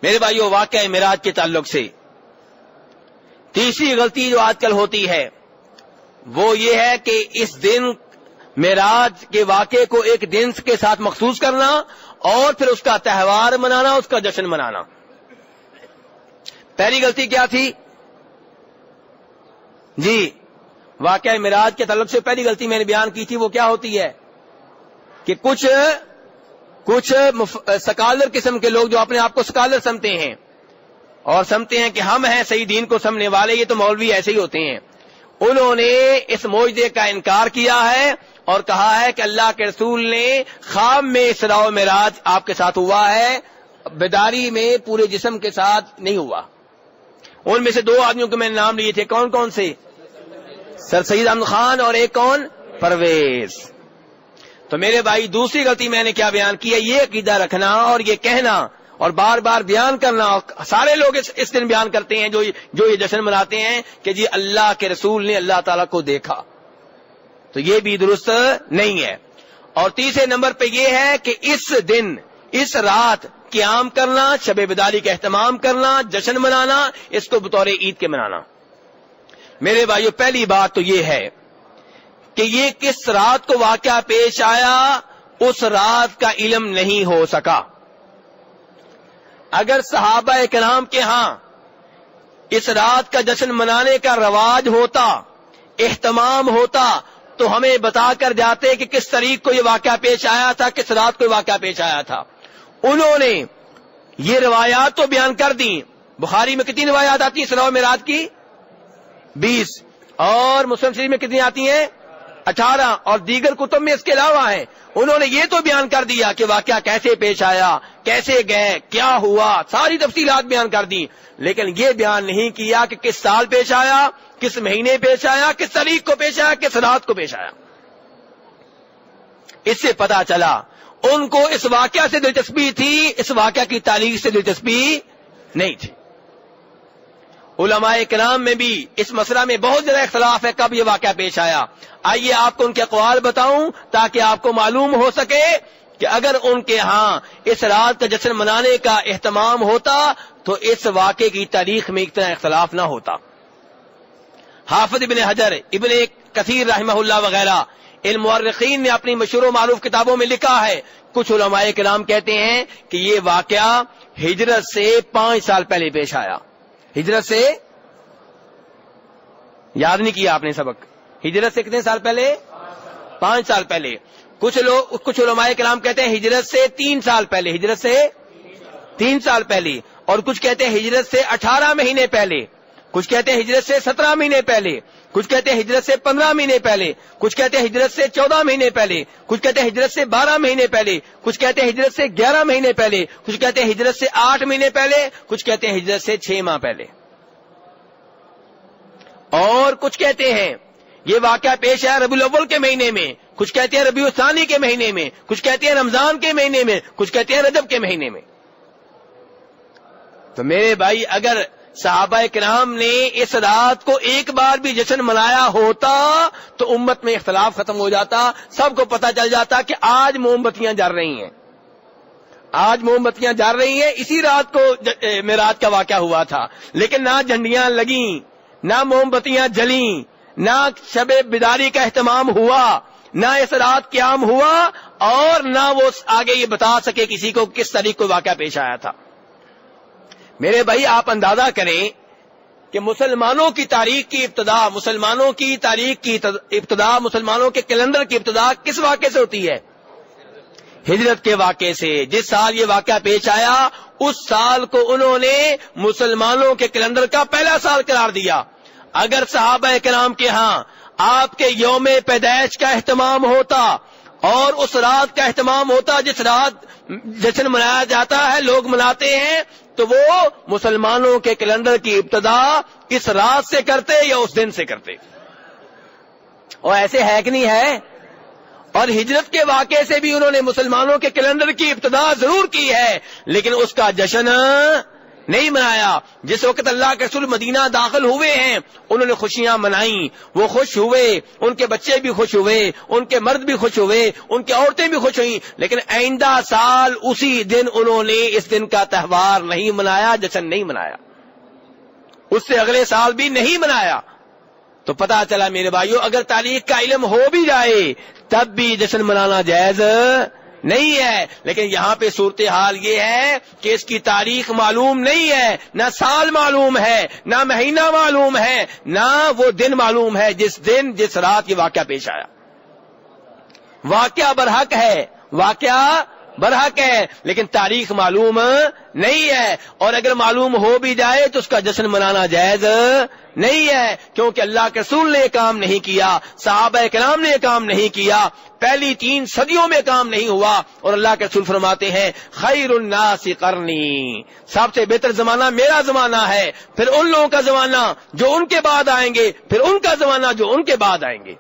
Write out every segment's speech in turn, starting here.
میرے بھائیو واقعہ معراج کے تعلق سے تیسری غلطی جو آج کل ہوتی ہے وہ یہ ہے کہ اس دن معراج کے واقعے کو ایک دن کے ساتھ مخصوص کرنا اور پھر اس کا تہوار منانا، اس کا جشن منانا۔ پہلی غلطی کیا تھی جی؟ واقعہ معراج کے تعلق سے پہلی غلطی میں نے بیان کی تھی، وہ کیا ہوتی ہے کہ کچھ سکالر قسم کے لوگ جو اپنے آپ کو سکالر سمجھتے ہیں اور سمجھتے ہیں کہ ہم ہیں صحیح دین کو سمجھنے والے، یہ تو مولوی ایسے ہی ہوتے ہیں، انہوں نے اس معجزے کا انکار کیا ہے اور کہا ہے کہ اللہ کے رسول نے خواب میں اسراء و معراج آپ کے ساتھ ہوا ہے، بیداری میں پورے جسم کے ساتھ نہیں ہوا۔ ان میں سے دو آدمیوں کے میں نے نام لیے تھے، کون کون سے؟ سر سید احمد خان اور ایک کون؟ پرویز۔ تو میرے بھائی دوسری غلطی میں نے کیا بیان کی ہے؟ یہ عقیدہ رکھنا اور یہ کہنا اور بار بار بیان کرنا، سارے لوگ اس دن بیان کرتے ہیں جو یہ جشن مناتے ہیں کہ جی اللہ کے رسول نے اللہ تعالیٰ کو دیکھا، تو یہ بھی درست نہیں ہے۔ اور تیسرے نمبر پہ یہ ہے کہ اس دن اس رات قیام کرنا، شب بیداری کا اہتمام کرنا، جشن منانا، اس کو بطور عید کے منانا۔ میرے بھائیو پہلی بات تو یہ ہے کہ یہ کس رات کو واقعہ پیش آیا اس رات کا علم نہیں ہو سکا۔ اگر صحابہ کرام کے ہاں اس رات کا جشن منانے کا رواج ہوتا، اہتمام ہوتا، تو ہمیں بتا کر جاتے کہ کس تاریخ کو یہ واقعہ پیش آیا تھا، کس رات کو یہ واقعہ پیش آیا تھا۔ انہوں نے یہ روایات تو بیان کر دی۔ بخاری میں کتنی روایات آتی ہیں اسراء و معراج کی؟ 20، اور مسلم شریف میں کتنی آتی ہیں؟ 18، اور دیگر کتب میں اس کے علاوہ ہیں۔ انہوں نے یہ تو بیان کر دیا کہ واقعہ کیسے پیش آیا، کیسے گئے، کیا ہوا، ساری تفصیلات بیان کر دی، لیکن یہ بیان نہیں کیا کہ کس سال پیش آیا، کس مہینے پیش آیا، کس تاریخ کو پیش آیا، کس رات کو پیش آیا۔ اس سے پتا چلا ان کو اس واقعہ سے دلچسپی تھی، اس واقعہ کی تاریخ سے دلچسپی نہیں تھی۔ علماء کرام میں بھی اس مسئلہ میں بہت زیادہ اختلاف ہے کب یہ واقعہ پیش آیا۔ آئیے آپ کو ان کے اقوال بتاؤں تاکہ آپ کو معلوم ہو سکے کہ اگر ان کے ہاں اس رات کا جشن منانے کا اہتمام ہوتا تو اس واقعے کی تاریخ میں اتنا اختلاف نہ ہوتا۔ حافظ ابن حجر، ابن کثیر رحمہ اللہ وغیرہ ان مورخین نے اپنی مشہور و معروف کتابوں میں لکھا ہے، کچھ علماء کرام کہتے ہیں کہ یہ واقعہ ہجرت سے 5 سال پہلے پیش آیا۔ ہجرت سے، یاد نہیں کیا آپ نے سبق، ہجرت سے کتنے سال پہلے؟ 5 سال پہلے۔ کچھ علماء کرام کہتے ہیں ہجرت سے 3 سال پہلے، ہجرت سے 3 سال پہلے، اور کچھ کہتے ہیں ہجرت سے 18 مہینے پہلے، کچھ کہتے ہیں ہجرت سے 17 مہینے پہلے، کچھ کہتے ہیں ہجرت سے 15 مہینے پہلے، کچھ کہتے ہیں ہجرت سے 14 مہینے پہلے، کچھ کہتے ہیں ہجرت سے 12 مہینے پہلے، کچھ کہتے ہیں ہجرت سے 11 مہینے پہلے، کچھ کہتے ہیں ہجرت سے 8 مہینے پہلے، کچھ کہتے ہیں ہجرت سے 6 ماہ پہلے، اور کچھ کہتے ہیں یہ واقعہ پیش ہے ربیع الاول کے مہینے میں، کچھ کہتے ہیں ربیع الثانی کے مہینے میں، کچھ کہتے ہیں رمضان کے مہینے میں، کچھ کہتے ہیں رجب کے مہینے میں۔ تو میرے بھائی اگر صحابہ کرام نے اس رات کو ایک بار بھی جشن منایا ہوتا تو امت میں اختلاف ختم ہو جاتا، سب کو پتہ چل جاتا کہ آج موم بتیاں جل رہی ہیں، آج موم بتیاں جل رہی ہیں، اسی رات کو معراج کا واقعہ ہوا تھا، لیکن نہ جھنڈیاں لگیں، نہ موم بتیاں جلیں، نہ شب بیداری کا اہتمام ہوا، نہ اس رات قیام ہوا، اور نہ وہ آگے یہ بتا سکے کسی کو کس تاریخ کو واقعہ پیش آیا تھا۔ میرے بھائی آپ اندازہ کریں کہ مسلمانوں کی تاریخ کی ابتدا، مسلمانوں کی تاریخ کی ابتدا، مسلمانوں کے کیلنڈر کی ابتدا کس واقعے سے ہوتی ہے؟ ہجرت کے واقعے سے۔ جس سال یہ واقعہ پیش آیا اس سال کو انہوں نے مسلمانوں کے کیلنڈر کا پہلا سال قرار دیا۔ اگر صحابہ کرام کے ہاں آپ کے یوم پیدائش کا اہتمام ہوتا اور اس رات کا اہتمام ہوتا جس رات جشن منایا جاتا ہے، لوگ مناتے ہیں، تو وہ مسلمانوں کے کیلنڈر کی ابتدا اس رات سے کرتے یا اس دن سے کرتے، اور ایسے ہے کہ نہیں ہے؟ اور ہجرت کے واقعے سے بھی انہوں نے مسلمانوں کے کیلنڈر کی ابتدا ضرور کی ہے، لیکن اس کا جشن نہیں منایا. جس وقت اللہ کے رسول مدینہ داخل ہوئے ہیں انہوں نے خوشیاں منائیں, وہ خوش ہوئے, ان کے بچے بھی خوش ہوئے, ان کے مرد بھی خوش ہوئے, ان کی عورتیں بھی خوش ہوئیں, لیکن آئندہ سال اسی دن انہوں نے اس دن کا تہوار نہیں منایا, جشن نہیں منایا, اس سے اگلے سال بھی نہیں منایا. تو پتا چلا میرے بھائیو, اگر تاریخ کا علم ہو بھی جائے تب بھی جشن منانا جائز نہیں ہے. لیکن یہاں پہ صورتحال یہ ہے کہ اس کی تاریخ معلوم نہیں ہے, نہ سال معلوم ہے, نہ مہینہ معلوم ہے, نہ وہ دن معلوم ہے جس دن جس رات یہ واقعہ پیش آیا. واقعہ برحق ہے, واقعہ برحق ہے, لیکن تاریخ معلوم نہیں ہے. اور اگر معلوم ہو بھی جائے تو اس کا جشن منانا جائز نہیں ہے, کیونکہ اللہ کے رسول نے یہ کام نہیں کیا, صحابہ کرام نے یہ کام نہیں کیا, پہلی 3 صدیوں میں کام نہیں ہوا. اور اللہ کے رسول فرماتے ہیں خیر الناس قرنی, سب سے بہتر زمانہ میرا زمانہ ہے, پھر ان لوگوں کا زمانہ جو ان کے بعد آئیں گے, پھر ان کا زمانہ جو ان کے بعد آئیں گے.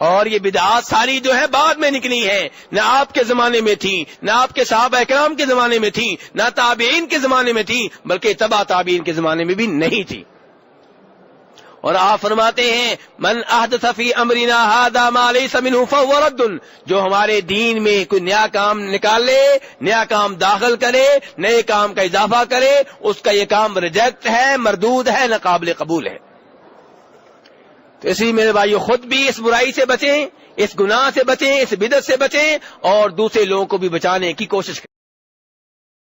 اور یہ بدعات ساری جو ہے بعد میں نکلی ہیں, نہ آپ کے زمانے میں تھی, نہ آپ کے صحابہ کرام کے زمانے میں تھی, نہ تابعین کے زمانے میں تھی, بلکہ تبع تابعین کے زمانے میں بھی نہیں تھی. اور آپ فرماتے ہیں من احدث فی امرنا ھذا ما لیس منہ فہو رد, جو ہمارے دین میں کوئی نیا کام نکال لے, نیا کام داخل کرے, نئے کام کا اضافہ کرے, اس کا یہ کام ریجیکٹ ہے, مردود ہے, نہ قابل قبول ہے. تو اسی میرے بھائیو خود بھی اس برائی سے بچیں, اس گناہ سے بچیں, اس بدعت سے بچیں, اور دوسرے لوگوں کو بھی بچانے کی کوشش کریں.